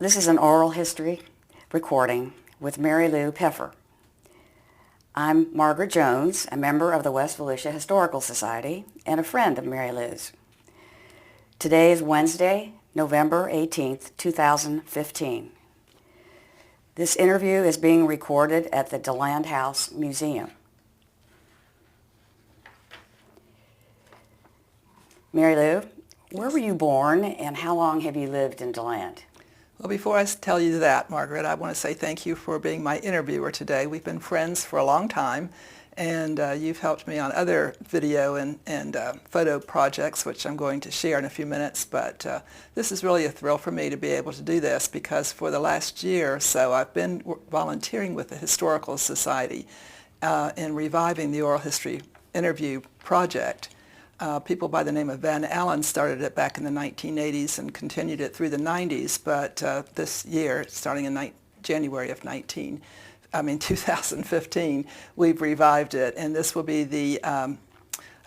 This is an oral history recording with Mary Lou Peffer. I'm Margaret Jones, a member of the West Volusia Historical Society and a friend of Mary Lou's. Today is Wednesday, November 18th, 2015. This interview is being recorded at the DeLand House Museum. Mary Lou, where were you born and how long have you lived in DeLand? Well, before I tell you that, Margaret, I want to say thank you for being my interviewer today. We've been friends for a long time, and you've helped me on other video and photo projects, which I'm going to share in a few minutes. But this is really a thrill for me to be able to do this because for the last year or so, I've been volunteering with the Historical Society in reviving the oral history interview project. People by the name of Van Allen started it back in the 1980s and continued it through the 90s, but this year, starting in January of 2015, we've revived it, and this will be the, I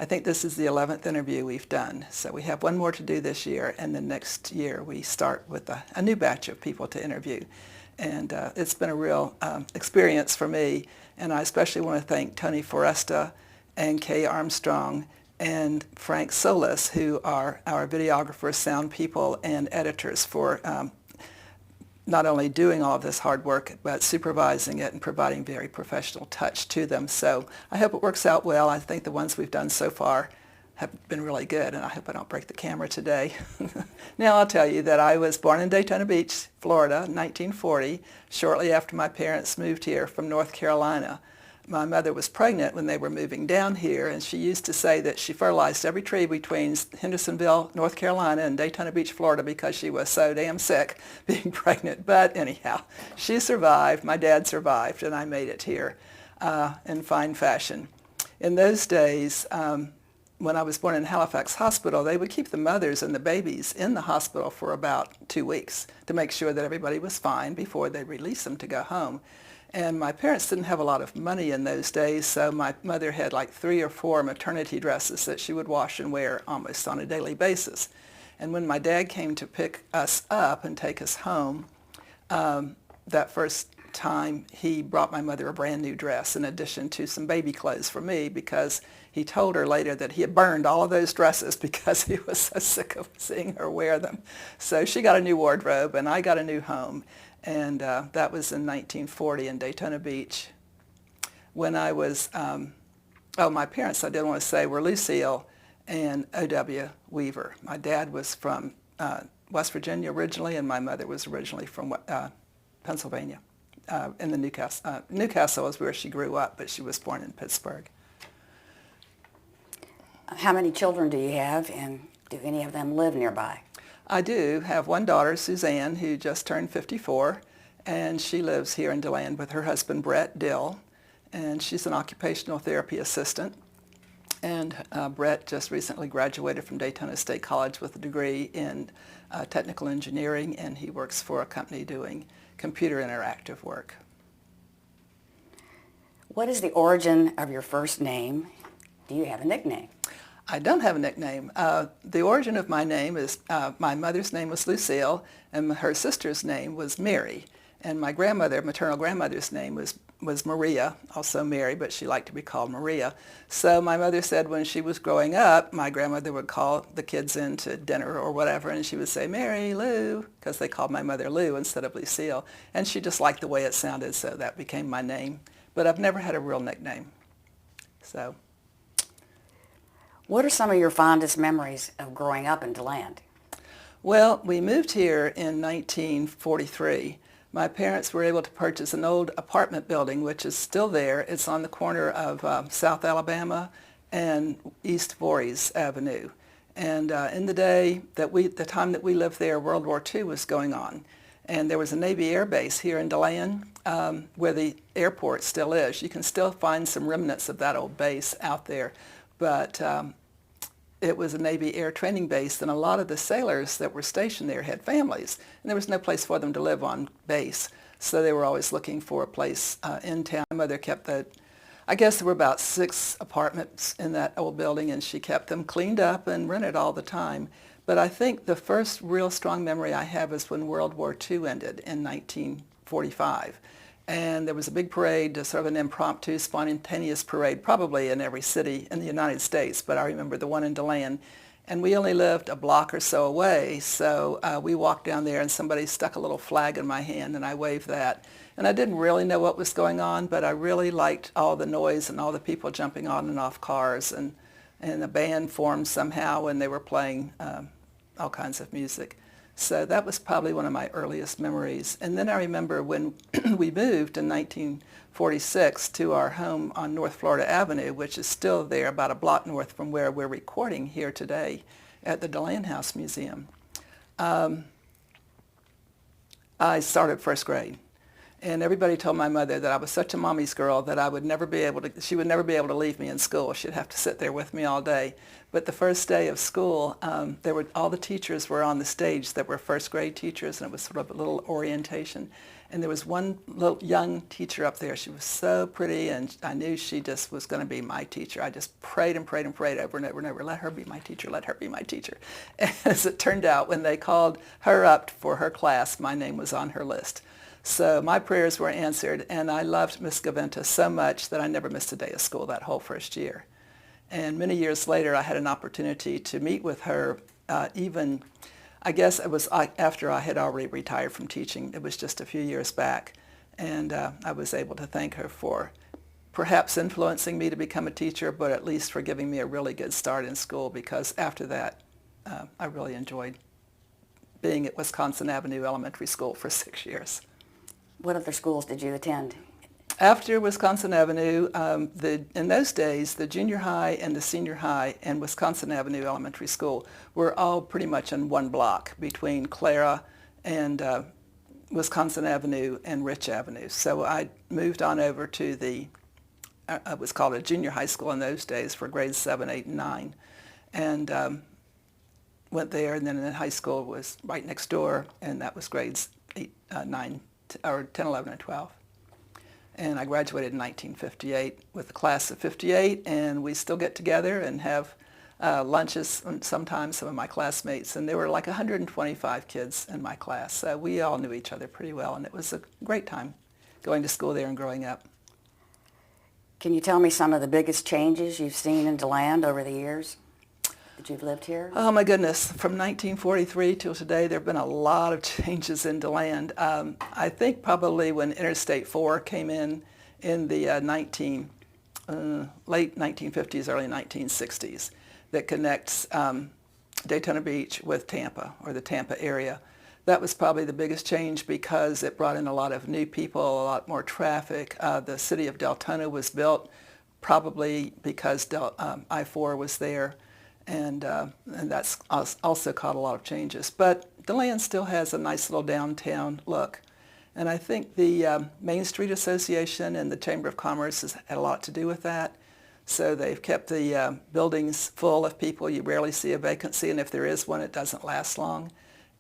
think this is the 11th interview we've done. So we have one more to do this year, and then next year we start with a new batch of people to interview. And it's been a real experience for me, and I especially want to thank Tony Foresta and Kay Armstrong and Frank Solis, who are our videographers, sound people, and editors for not only doing all of this hard work, but supervising it and providing very professional touch to them. So I hope it works out well. I think the ones we've done so far have been really good, and I hope I don't break the camera today. Now I'll tell you that I was born in Daytona Beach, Florida, 1940, shortly after my parents moved here from North Carolina. My mother was pregnant when they were moving down here, and she used to say that she fertilized every tree between Hendersonville, North Carolina, and Daytona Beach, Florida, because she was so damn sick being pregnant. But anyhow, she survived, my dad survived, and I made it here in fine fashion. In those days, when I was born in Halifax Hospital, they would keep the mothers and the babies in the hospital for about 2 weeks to make sure that everybody was fine before they released them to go home. And my parents didn't have a lot of money in those days, so my mother had like 3 or 4 maternity dresses that she would wash and wear almost on a daily basis. And when my dad came to pick us up and take us home, that first time he brought my mother a brand new dress in addition to some baby clothes for me, because he told her later that he had burned all of those dresses because he was so sick of seeing her wear them. So she got a new wardrobe and I got a new home. And that was in 1940 in Daytona Beach. When I was, my parents, I did want to say, were Lucille and O.W. Weaver. My dad was from West Virginia originally, and my mother was originally from Pennsylvania, in the Newcastle. Newcastle is where she grew up, but she was born in Pittsburgh. How many children do you have, and do any of them live nearby? I do have one daughter, Suzanne, who just turned 54, and she lives here in DeLand with her husband, Brett Dill, and she's an occupational therapy assistant. And Brett just recently graduated from Daytona State College with a degree in technical engineering, and he works for a company doing computer interactive work. What is the origin of your first name? Do you have a nickname? I don't have a nickname. The origin of my name is, my mother's name was Lucille, and her sister's name was Mary. And my grandmother, maternal grandmother's name was Maria, also Mary, but she liked to be called Maria. So my mother said when she was growing up, my grandmother would call the kids in to dinner or whatever, and she would say, Mary Lou, because they called my mother Lou instead of Lucille. And she just liked the way it sounded, so that became my name. But I've never had a real nickname. So. What are some of your fondest memories of growing up in DeLand? Well, we moved here in 1943. My parents were able to purchase an old apartment building, which is still there. It's on the corner of South Alabama and East Voorhees Avenue. And in the time that we lived there, World War II was going on. And there was a Navy air base here in DeLand where the airport still is. You can still find some remnants of that old base out there. But it was a Navy air training base, and a lot of the sailors that were stationed there had families, and there was no place for them to live on base. So they were always looking for a place in town. My mother kept I guess there were about 6 apartments in that old building, and she kept them cleaned up and rented all the time. But I think the first real strong memory I have is when World War II ended in 1945. And there was a big parade, sort of an impromptu, spontaneous parade, probably in every city in the United States, but I remember the one in DeLand. And we only lived a block or so away, so we walked down there and somebody stuck a little flag in my hand and I waved that. And I didn't really know what was going on, but I really liked all the noise and all the people jumping on and off cars, and a band formed somehow and they were playing all kinds of music. So that was probably one of my earliest memories. And then I remember when we moved in 1946 to our home on North Florida Avenue, which is still there about a block north from where we're recording here today at the DeLand House Museum. I started first grade. And everybody told my mother that I was such a mommy's girl that I would never be able to, she would never be able to leave me in school. She'd have to sit there with me all day. But the first day of school, all the teachers were on the stage that were first grade teachers, and it was sort of a little orientation. And there was one little young teacher up there. She was so pretty, and I knew she just was going to be my teacher. I just prayed and prayed and prayed over and over and over, let her be my teacher, let her be my teacher. And as it turned out, when they called her up for her class, my name was on her list. So my prayers were answered, and I loved Miss Gaventa so much that I never missed a day of school that whole first year. And many years later, I had an opportunity to meet with her even, I guess it was after I had already retired from teaching. It was just a few years back. And I was able to thank her for perhaps influencing me to become a teacher, but at least for giving me a really good start in school, because after that, I really enjoyed being at Wisconsin Avenue Elementary School for 6 years. What other schools did you attend? After Wisconsin Avenue, in those days, the junior high and the senior high and Wisconsin Avenue Elementary School were all pretty much in one block between Clara and Wisconsin Avenue and Rich Avenue. So I moved on over to it was called a junior high school in those days for grades 7, 8, and 9. And went there, and then in high school was right next door, and that was grades 8, 9, or 10, 11, and 12. And I graduated in 1958 with the class of 58, and we still get together and have lunches sometimes, some of my classmates, and there were like 125 kids in my class. So we all knew each other pretty well, and it was a great time going to school there and growing up. Can you tell me some of the biggest changes you've seen in DeLand over the years that you've lived here? Oh my goodness, from 1943 till today, there have been a lot of changes in DeLand. I think probably when Interstate 4 came in the late 1950s, early 1960s, that connects Daytona Beach with Tampa, or the Tampa area. That was probably the biggest change because it brought in a lot of new people, a lot more traffic. The city of Daytona was built probably because I-4 was there. And that's also caused a lot of changes. But DeLand still has a nice little downtown look. And I think the Main Street Association and the Chamber of Commerce has had a lot to do with that. So they've kept the buildings full of people. You rarely see a vacancy, and if there is one, it doesn't last long.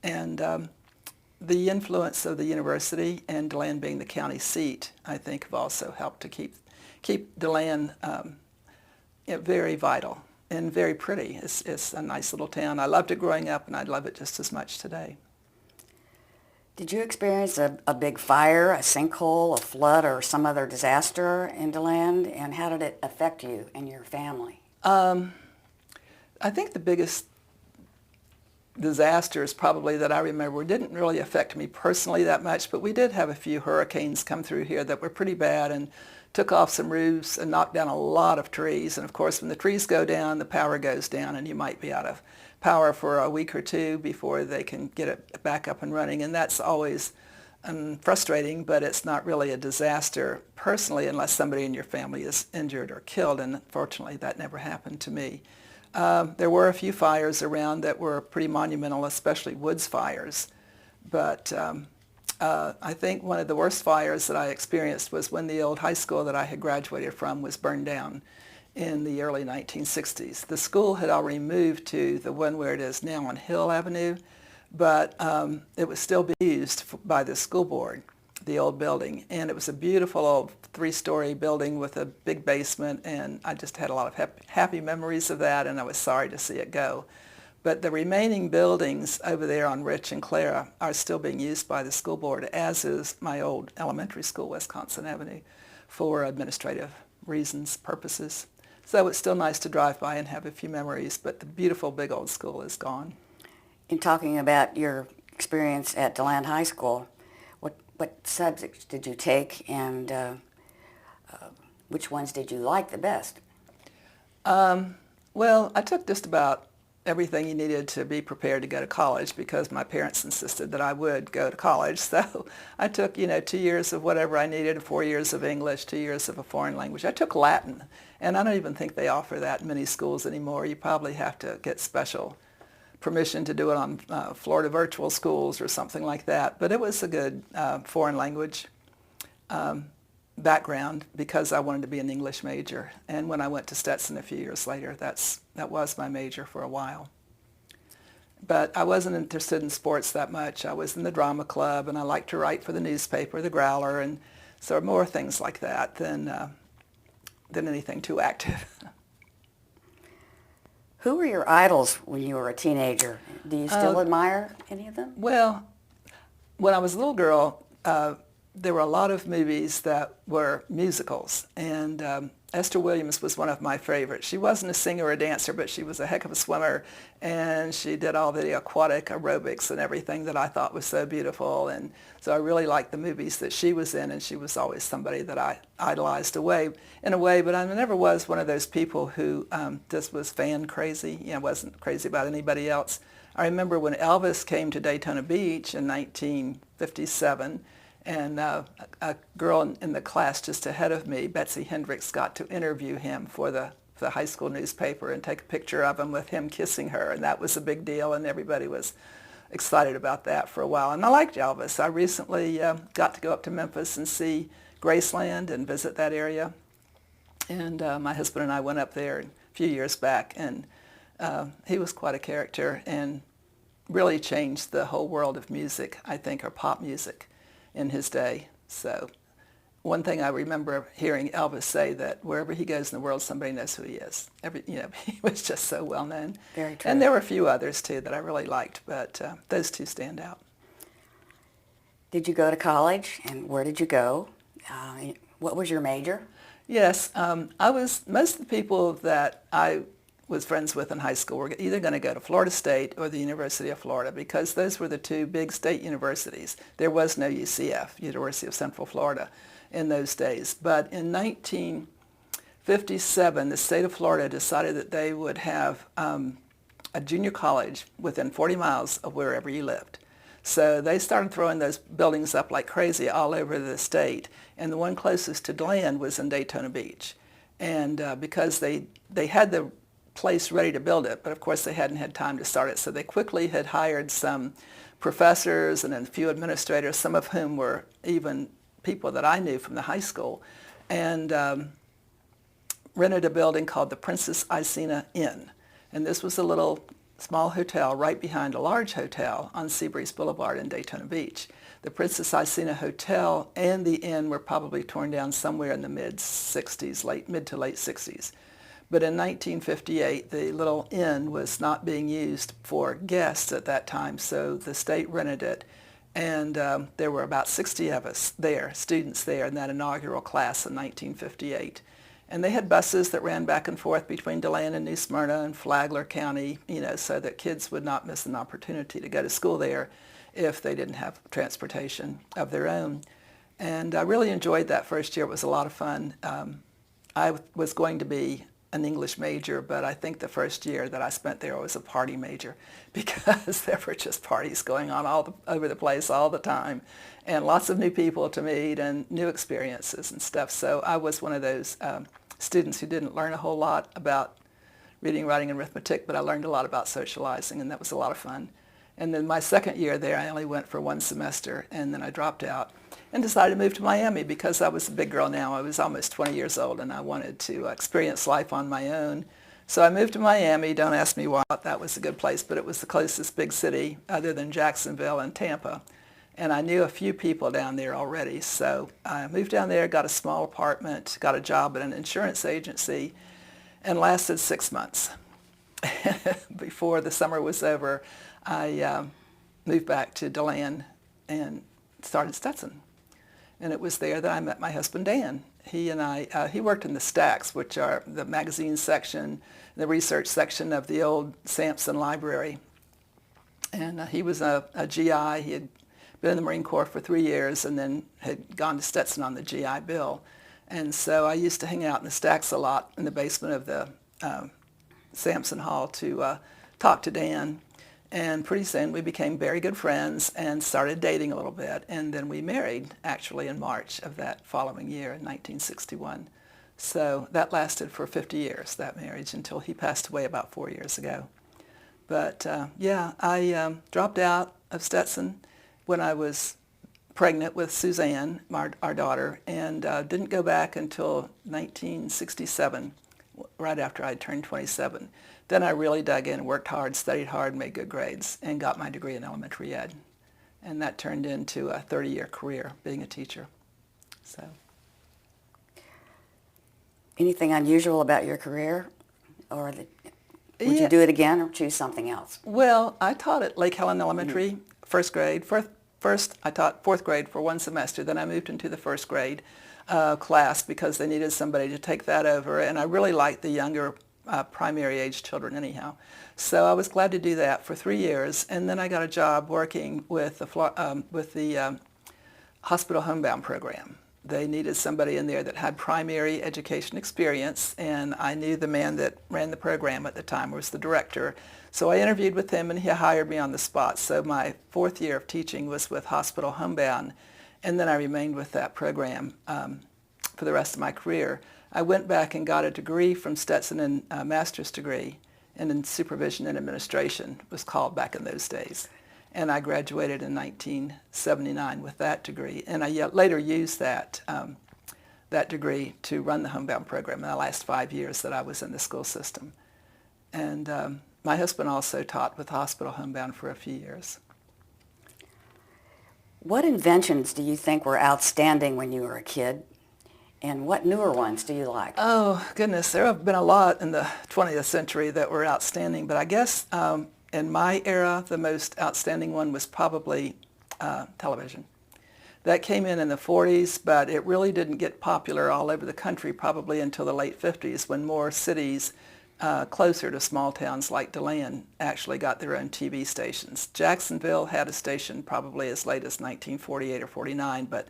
And the influence of the university and DeLand being the county seat, I think, have also helped to keep DeLand very vital. And very pretty. It's a nice little town. I loved it growing up, and I love it just as much today. Did you experience a big fire, a sinkhole, a flood, or some other disaster in DeLand, and how did it affect you and your family? I think the biggest disasters probably that I remember didn't really affect me personally that much, but we did have a few hurricanes come through here that were pretty bad and took off some roofs and knocked down a lot of trees. And of course, when the trees go down, the power goes down, and you might be out of power for a week or two before they can get it back up and running. And that's always frustrating, but it's not really a disaster personally unless somebody in your family is injured or killed, and unfortunately that never happened to me. There were a few fires around that were pretty monumental, especially woods fires. But I think one of the worst fires that I experienced was when the old high school that I had graduated from was burned down in the early 1960s. The school had already moved to the one where it is now on Hill Avenue, but it was still being used by the school board, the old building. And it was a beautiful old 3-story building with a big basement, and I just had a lot of happy memories of that, and I was sorry to see it go. But the remaining buildings over there on Rich and Clara are still being used by the school board, as is my old elementary school, Wisconsin Avenue, for administrative reasons, purposes. So it's still nice to drive by and have a few memories, but the beautiful big old school is gone. In talking about your experience at DeLand High School, what subjects did you take, and which ones did you like the best? Well, I took just about everything you needed to be prepared to go to college because my parents insisted that I would go to college. So I took, 2 years of whatever I needed, 4 years of English, 2 years of a foreign language. I took Latin, and I don't even think they offer that in many schools anymore. You probably have to get special permission to do it on Florida virtual schools or something like that. But it was a good foreign language background because I wanted to be an English major. And when I went to Stetson a few years later, that was my major for a while. But I wasn't interested in sports that much. I was in the drama club, and I liked to write for the newspaper, the Growler, and so more things like that than anything too active. Who were your idols when you were a teenager? Do you still admire any of them? Well, when I was a little girl, there were a lot of movies that were musicals, and Esther Williams was one of my favorites. She wasn't a singer or a dancer, but she was a heck of a swimmer, and she did all the aquatic aerobics and everything that I thought was so beautiful, and so I really liked the movies that she was in, and she was always somebody that I idolized in a way, but I never was one of those people who just was fan crazy, wasn't crazy about anybody else. I remember when Elvis came to Daytona Beach in 1957, and a girl in the class just ahead of me, Betsy Hendricks, got to interview him for the high school newspaper and take a picture of him with him kissing her, and that was a big deal, and everybody was excited about that for a while. And I liked Elvis. I recently got to go up to Memphis and see Graceland and visit that area, and my husband and I went up there a few years back, and he was quite a character and really changed the whole world of music, I think, or pop music in his day. So one thing I remember hearing Elvis say, that wherever he goes in the world, somebody knows who he is. He was just so well known. Very true. And there were a few others too that I really liked, but those two stand out. Did you go to college, and where did you go? What was your major? Yes, most of the people that I was friends with in high school were either going to go to Florida State or the University of Florida, because those were the two big state universities. There was no UCF, University of Central Florida, in those days. But in 1957, the state of Florida decided that they would have a junior college within 40 miles of wherever you lived. So they started throwing those buildings up like crazy all over the state, and the one closest to DeLand was in Daytona Beach. And because they had the place ready to build it, but of course they hadn't had time to start it, so they quickly had hired some professors and a few administrators, some of whom were even people that I knew from the high school, and rented a building called the Princess Isena Inn. And this was a little small hotel right behind a large hotel on Seabreeze Boulevard in Daytona Beach. The Princess Isena Hotel and the inn were probably torn down somewhere in the mid to late 60s. But in 1958, the little inn was not being used for guests at that time, so the state rented it. And there were about 60 of us there, students there, in that inaugural class in 1958. And they had buses that ran back and forth between DeLand and New Smyrna and Flagler County, so that kids would not miss an opportunity to go to school there if they didn't have transportation of their own. And I really enjoyed that first year. It was a lot of fun. I was going to be an English major, but I think the first year that I spent there was a party major, because there were just parties going on all over the place all the time, and lots of new people to meet and new experiences and stuff. So I was one of those students who didn't learn a whole lot about reading, writing, and arithmetic, but I learned a lot about socializing, and that was a lot of fun. And then my second year there, I only went for one semester, and then I dropped out and decided to move to Miami because I was a big girl now. I was almost 20 years old, and I wanted to experience life on my own. So I moved to Miami. Don't ask me why. That was a good place, but it was the closest big city other than Jacksonville and Tampa. And I knew a few people down there already. So I moved down there, got a small apartment, got a job at an insurance agency, and lasted 6 months. before the summer was over, I moved back to DeLand and started Stetson. And it was there that I met my husband, Dan. He worked in the stacks, which are the magazine section, the research section of the old Sampson Library. And he was a GI. He had been in the Marine Corps for 3 years and then had gone to Stetson on the GI Bill. And so I used to hang out in the stacks a lot in the basement of the Sampson Hall to talk to Dan. And pretty soon we became very good friends and started dating a little bit. And then we married, actually, in March of that following year in 1961. So that lasted for 50 years, that marriage, until he passed away about 4 years ago. But I dropped out of Stetson when I was pregnant with Suzanne, our daughter, and didn't go back until 1967, right after I turned 27. Then I really dug in, worked hard, studied hard, made good grades, and got my degree in elementary ed. And that turned into a 30-year career being a teacher. So, Anything unusual about your career? Or would you do it again or choose something else? Well, I taught at Lake Helen Elementary, first grade. First, I taught fourth grade for one semester. Then I moved into the first grade class because they needed somebody to take that over. And I really liked the younger primary age children anyhow. So I was glad to do that for 3 years. And then I got a job working with the hospital homebound program. They needed somebody in there that had primary education experience, and I knew the man that ran the program at the time was the director. So I interviewed with him, and he hired me on the spot. So my 4th year of teaching was with hospital homebound, and then I remained with that program for the rest of my career. I went back and got a degree from Stetson, and a master's degree, and in supervision and administration was called back in those days. And I graduated in 1979 with that degree. And I later used that degree to run the homebound program in the last 5 years that I was in the school system. And my husband also taught with hospital homebound for a few years. What inventions do you think were outstanding when you were a kid? And what newer ones do you like? Oh, goodness. There have been a lot in the 20th century that were outstanding. But I guess in my era, the most outstanding one was probably television. That came in the 40s, but it really didn't get popular all over the country probably until the late 50s when more cities closer to small towns like DeLand actually got their own TV stations. Jacksonville had a station probably as late as 1948 or 49, but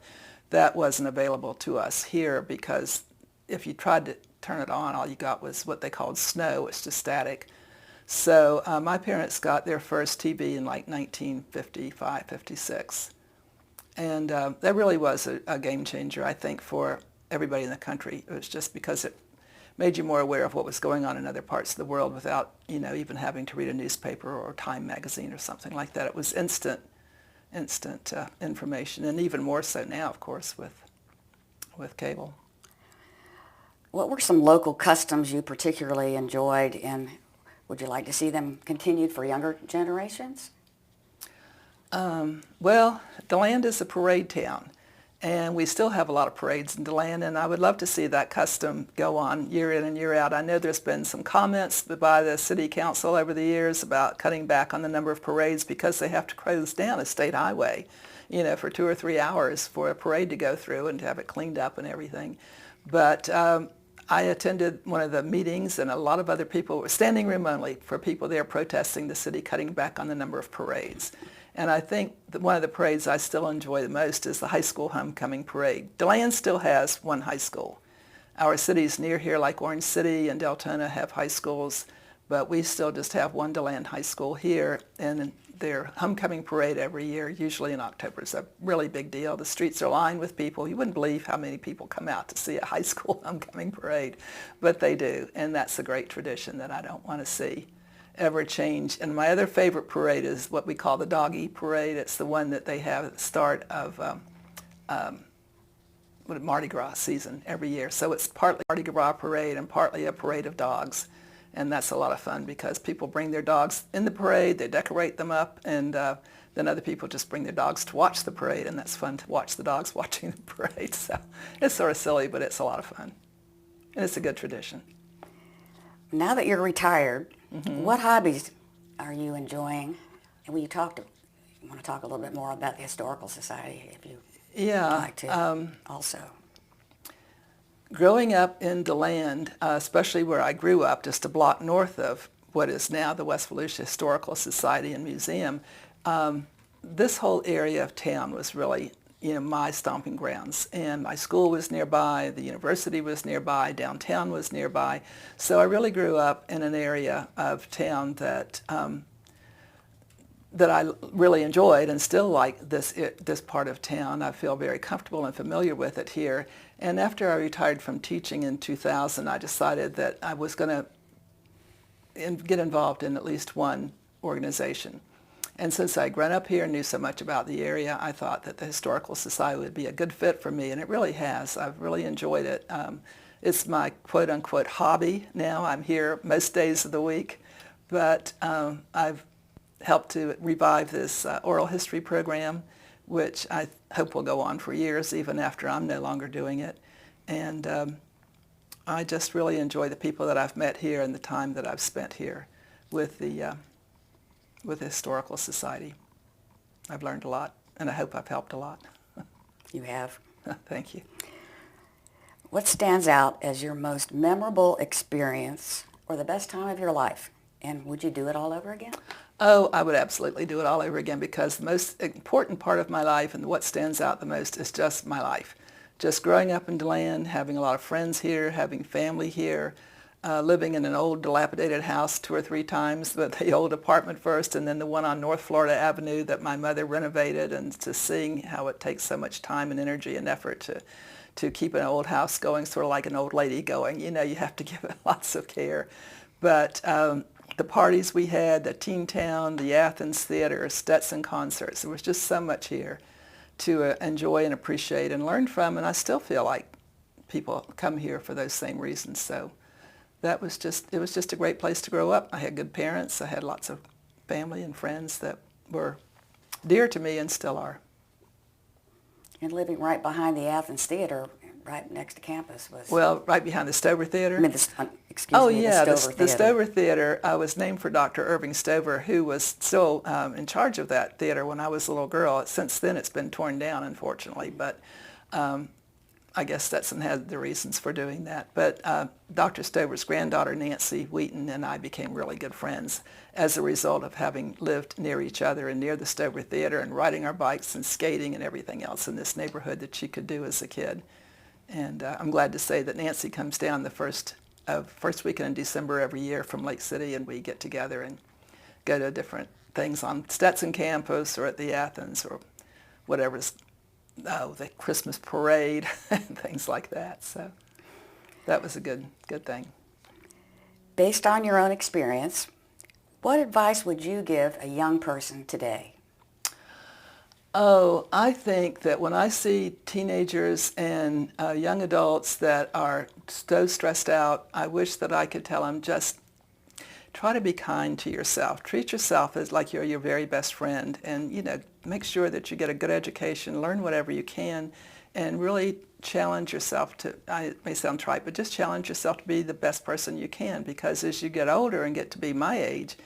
that wasn't available to us here because if you tried to turn it on, all you got was what they called snow. It's just static. So my parents got their first TV in like 1955, 56. And that really was a game changer, I think, for everybody in the country. It was just because it made you more aware of what was going on in other parts of the world without, even having to read a newspaper or Time magazine or something like that. It was instant information, and even more so now, of course, with cable. What were some local customs you particularly enjoyed, and would you like to see them continued for younger generations? Well, DeLand is a parade town, and we still have a lot of parades in DeLand, and I would love to see that custom go on year in and year out. I know there's been some comments by the city council over the years about cutting back on the number of parades because they have to close down a state highway, for 2 or 3 hours for a parade to go through and to have it cleaned up and everything. But I attended one of the meetings, and a lot of other people were standing room only for people there protesting the city cutting back on the number of parades. And I think that one of the parades I still enjoy the most is the high school homecoming parade. DeLand still has one high school. Our cities near here, like Orange City and Daytona, have high schools, but we still just have one DeLand high school here, and their homecoming parade every year, usually in October, is a really big deal. The streets are lined with people. You wouldn't believe how many people come out to see a high school homecoming parade, but they do, and that's a great tradition that I don't want to see ever change. And my other favorite parade is what we call the Doggy Parade. It's the one that they have at the start of Mardi Gras season every year. So it's partly Mardi Gras parade and partly a parade of dogs. And that's a lot of fun because people bring their dogs in the parade, they decorate them up, and then other people just bring their dogs to watch the parade, and that's fun to watch the dogs watching the parade. So it's sort of silly, but it's a lot of fun. And it's a good tradition. Now that you're retired, What hobbies are you enjoying? And you want to talk a little bit more about the Historical Society, if you would like to also. Growing up in DeLand, especially where I grew up, just a block north of what is now the West Volusia Historical Society and Museum, this whole area of town was really, my stomping grounds. And my school was nearby, the university was nearby, downtown was nearby. So I really grew up in an area of town that I really enjoyed and still like this part of town. I feel very comfortable and familiar with it here. And after I retired from teaching in 2000, I decided that I was going to get involved in at least one organization. And since I'd grown up here and knew so much about the area, I thought that the Historical Society would be a good fit for me, and it really has. I've really enjoyed it. It's my quote-unquote hobby now. I'm here most days of the week, but I've helped to revive this oral history program, which I hope will go on for years, even after I'm no longer doing it. And I just really enjoy the people that I've met here and the time that I've spent here with the Historical Society. I've learned a lot, and I hope I've helped a lot. You have. Thank you. What stands out as your most memorable experience or the best time of your life? And would you do it all over again? Oh, I would absolutely do it all over again, because the most important part of my life and what stands out the most is just my life. Just growing up in DeLand, having a lot of friends here, having family here, living in an old dilapidated house 2 or 3 times, but the old apartment first and then the one on North Florida Avenue that my mother renovated, and just seeing how it takes so much time and energy and effort to keep an old house going, sort of like an old lady going. You have to give it lots of care. But the parties we had, the Teen Town, the Athens Theater, Stetson concerts, there was just so much here to enjoy and appreciate and learn from, and I still feel like people come here for those same reasons. So it was just a great place to grow up. I had good parents. I had lots of family and friends that were dear to me and still are. And living right behind the Athens Theater, right next to campus was... Well, right behind the Stover Theater. I mean, the Stover Theater was named for Dr. Irving Stover, who was still in charge of that theater when I was a little girl. Since then, it's been torn down, unfortunately, but I guess Stetson had the reasons for doing that. But Dr. Stover's granddaughter, Nancy Wheaton, and I became really good friends as a result of having lived near each other and near the Stover Theater and riding our bikes and skating and everything else in this neighborhood that she could do as a kid. And I'm glad to say that Nancy comes down the first weekend in December every year from Lake City, and we get together and go to different things on Stetson campus or at the Athens or whatever's, the Christmas parade and things like that. So that was a good thing. Based on your own experience, what advice would you give a young person today? Oh, I think that when I see teenagers and young adults that are so stressed out, I wish that I could tell them, just try to be kind to yourself. Treat yourself as like you're your very best friend, and make sure that you get a good education, learn whatever you can, and really challenge yourself to, it may sound trite, but just challenge yourself to be the best person you can, because as you get older and get to be my age,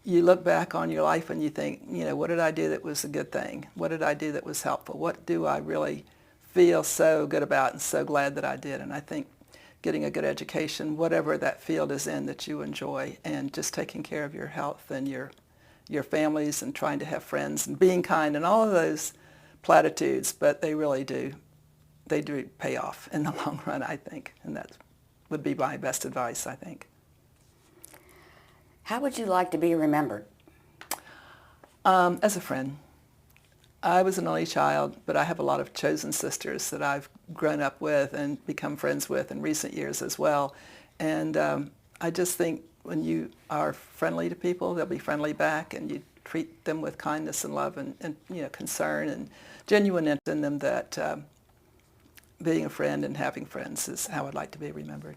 you look back on your life and you think, what did I do that was a good thing? What did I do that was helpful? What do I really feel so good about and so glad that I did? And I think getting a good education, whatever that field is in that you enjoy, and just taking care of your health and your families and trying to have friends and being kind and all of those platitudes, but they really do. They do pay off in the long run, I think, and that would be my best advice, I think. How would you like to be remembered? As a friend. I was an only child, but I have a lot of chosen sisters that I've grown up with and become friends with in recent years as well. And I just think when you are friendly to people, they'll be friendly back, and you treat them with kindness and love and concern and genuineness in them, that being a friend and having friends is how I'd like to be remembered.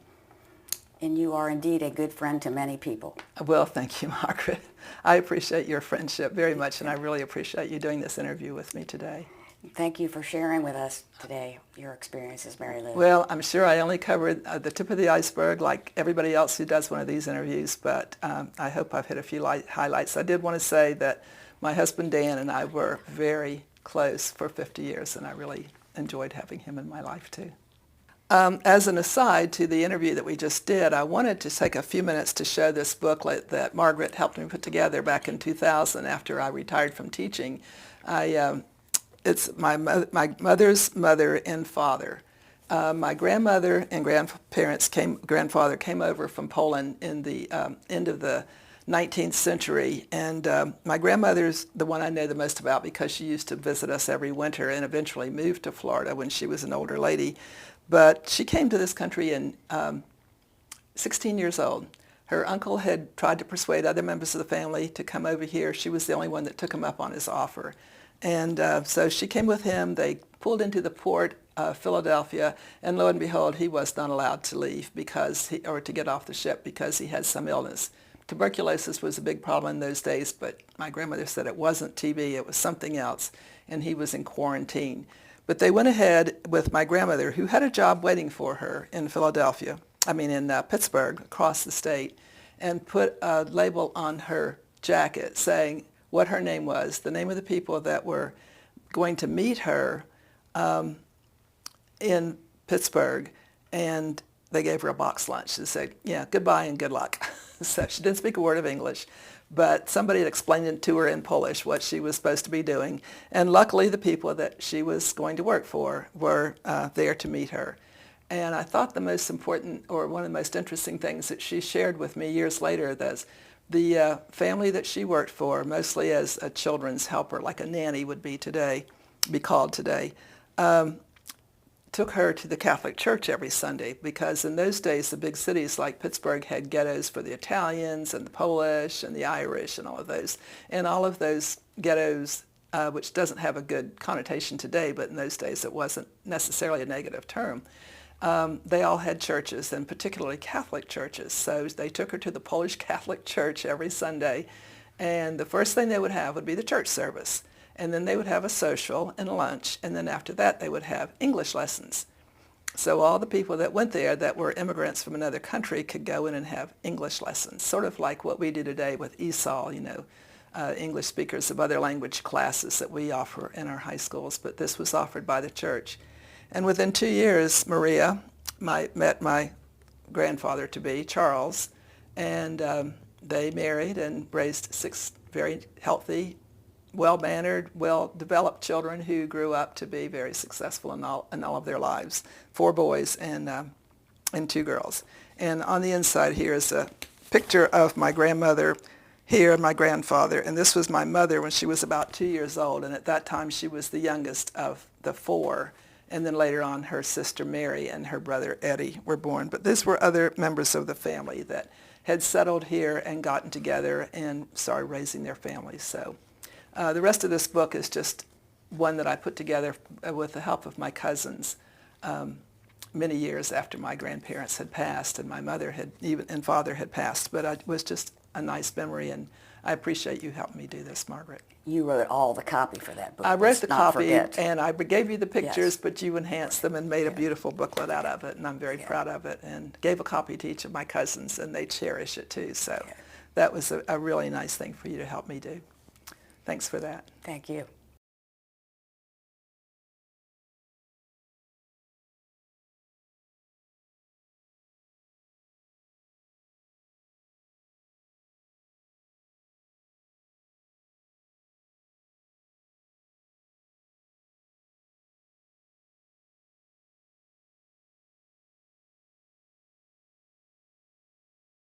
And you are indeed a good friend to many people. Well, thank you, Margaret. I appreciate your friendship very much, and I really appreciate you doing this interview with me today. Thank you for sharing with us today your experiences, Mary Lou. Well, I'm sure I only covered the tip of the iceberg like everybody else who does one of these interviews, but I hope I've hit a few highlights. I did want to say that my husband Dan and I were very close for 50 years, and I really enjoyed having him in my life too. As an aside to the interview that we just did, I wanted to take a few minutes to show this booklet that Margaret helped me put together back in 2000 after I retired from teaching. It's my mother's mother and father. My grandmother and grandfather came over from Poland in the end of the 19th century, and my grandmother's the one I know the most about because she used to visit us every winter and eventually moved to Florida when she was an older lady. But she came to this country in 16 years old. Her uncle had tried to persuade other members of the family to come over here. She was the only one that took him up on his offer. And so she came with him. They pulled into the port of Philadelphia, and lo and behold, he was not allowed to leave or to get off the ship because he had some illness. Tuberculosis was a big problem in those days, but my grandmother said it wasn't TB, it was something else, and he was in quarantine. But they went ahead with my grandmother, who had a job waiting for her in Pittsburgh, across the state, and put a label on her jacket saying what her name was, the name of the people that were going to meet her in Pittsburgh, and they gave her a box lunch to say, yeah, goodbye and good luck. So she didn't speak a word of English, but somebody had explained it to her in Polish what she was supposed to be doing, and luckily the people that she was going to work for were there to meet her. And I thought the most important, or one of the most interesting things that she shared with me years later, that the family that she worked for, mostly as a children's helper, like a nanny would be called today, took her to the Catholic Church every Sunday, because in those days the big cities like Pittsburgh had ghettos for the Italians and the Polish and the Irish and all of those. And all of those ghettos, which doesn't have a good connotation today, but in those days it wasn't necessarily a negative term, they all had churches, and particularly Catholic churches. So they took her to the Polish Catholic Church every Sunday, and the first thing they would have would be the church service. And then they would have a social and a lunch, and then after that they would have English lessons. So all the people that went there that were immigrants from another country could go in and have English lessons, sort of like what we do today with ESOL, English speakers of other language classes that we offer in our high schools, but this was offered by the church. And within 2 years, Maria met my grandfather-to-be, Charles, and they married and raised 6 very healthy, well-mannered, well-developed children who grew up to be very successful in all of their lives. 4 boys and 2 girls. And on the inside here is a picture of my grandmother here and my grandfather. And this was my mother when she was about 2 years old. And at that time she was the youngest of the 4. And then later on her sister Mary and her brother Eddie were born. But these were other members of the family that had settled here and gotten together and started raising their families. So the rest of this book is just one that I put together with the help of my cousins many years after my grandparents had passed and my mother and father had passed. But it was just a nice memory, and I appreciate you helping me do this, Margaret. You wrote all the copy for that book. I wrote the copy, forget. and I gave you the pictures, Yes. but you enhanced them and made a beautiful booklet out of it, and I'm very proud of it, and gave a copy to each of my cousins, and they cherish it too. So that was a really nice thing for you to help me do. Thanks for that. Thank you.